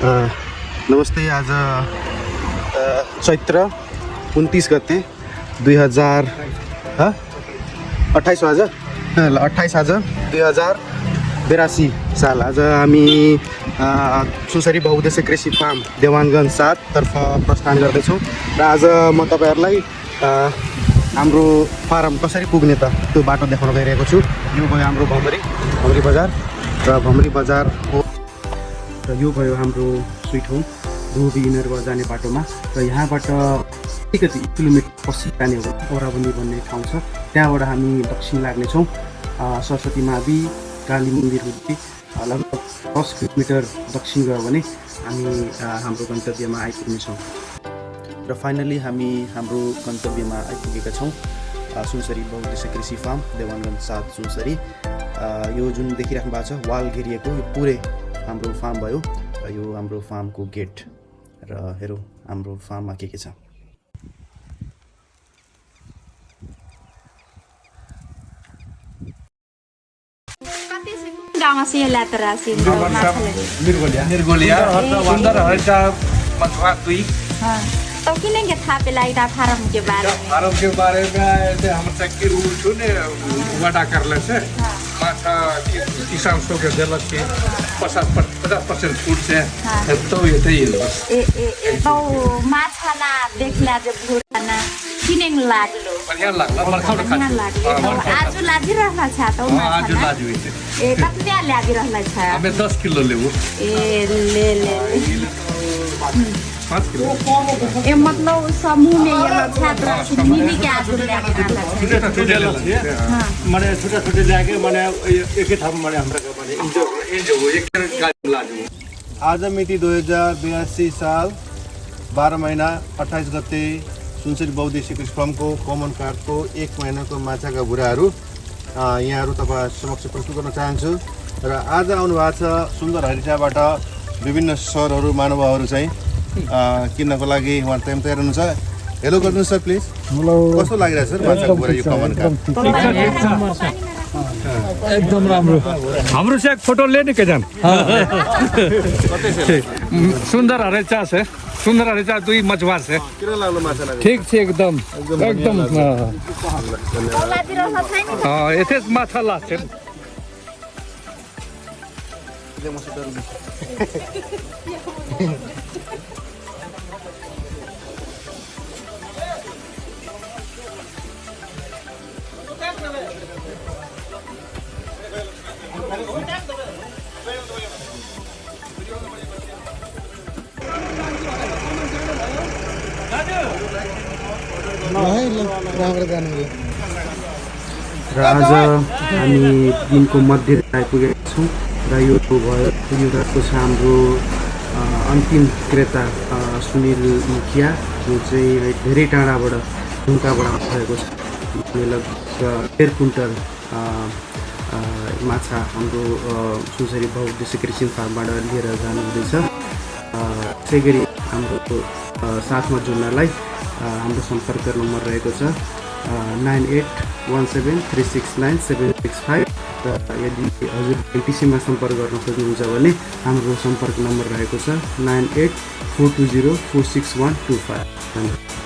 नमस्ते। आज चैत्र 29 गते 2028 आज 28 आज 2082 साल। आज हामी सुनसरी बहुउद्देश्य कृषि फार्म देवानगञ्ज 7 तर्फ प्रस्थान गर्दैछौँ र आज म तपाईहरुलाई हाम्रो फार्म कसरी पुग्ने त त्यो बाटो देखाउन गइरहेको छु। यो भयो हाम्रो भमरी बजार र भमरी बजारको र यो भयो हाम्रो स्विट होम धोबी इनरबाट जाने बाटोमा र यहाँबाट अलिकति किलोमिटर पछि जाने हो ओराबन्दी भन्ने ठाउँ छ। त्यहाँबाट हामी दक्षिण लाग्नेछौँ सरस्वती मावि काली मन्दिर हुँदै लगभग 10 किलोमिटर दक्षिण गयो भने हामी हाम्रो गन्तव्यमा आइपुग्नेछौँ र फाइनली हामी हाम्रो गन्तव्यमा आइपुगेका छौँ। सुनसरी बहुउद्देश्य कृषि फार्म देवानगञ्ज 7 सुनसरी। यो जुन देखिराख्नु भएको छ वाल घेरिएको यो पुरै हाम्रो फार्म भयो र यो हाम्रो फार्मको गेट र हेरौँ हाम्रो फार्ममा के छ। तो किनेंगे था पेलाइटा फार्म के बारे में हम चक्की रूल छु ने वडा करले से माछा किसान सो के देलक के 50% छूट से तो ये तो माछाला देखला जे भुराना किनेंग लागलो बढ़िया लागला मरखा लागलो आज लाजी रहला छ त माछा आज लाजी होइते ए कतले लाजी रहला छ हमें 10 किलो लेबो ले 5 किलो ए मतलब समूह में ये छात्र मिली के आज माने छोटे ल्याके माने एकै ठाउँमा माने हाम्रो माने इन्जो हो एक गाडी लाजु। आज मिति 2082 साल 12 महिना 28 गते सुनसरी बहुउद्देश्य कृषि फार्मको कमन कार्डको 1 महिनाको माछाका बुराहरू यहाँहरू तपाईँ समक्ष प्रस्तुत गर्न चाहन्छु। र आज आउनु भएको छ सुन्दर हरिचाबाट विभिन्न सरहरू महानुभावहरू चाहिँ किन्नको लागि उहाँ तयार हुनुहुन्छ। हेलो गर्नुहोस् सर प्लिज। कस्तो लागिरहेछ सर माछाको बुरा यो कमन कार्ड? एकदम राम्रो। हाम्रो से एक फोटो लेने के जान सुंदर हरेचा से सुंदर हरेचा दुई मछुआर से किन लाग्लो माछा लाग्यो? ठीक छ एकदम यतै माछा लाग्छ। र आज हामी दिनको मध्य आइपुगेका छौँ र यो रातको छ हाम्रो अन्तिम क्रेता सुनिल मुखिया जो चाहिँ धेरै टाढाबाट ढुङ्गाबाट भएको छ। लगभग 1.5 कुन्टल माछा हाम्रो सुनसरी बहुउद्देश्य कृषि फार्मबाट लिएर जानुहुँदैछ। त्यसै गरी हाम्रो साथमा जोड्नलाई हाम्रो सम्पर्क नम्बर रहेको छ 9817369765 र यदि हजुर एनटिसीमा सम्पर्क गर्न खोज्नुहुन्छ भने हाम्रो सम्पर्क नम्बर रहेको छ 9842046125।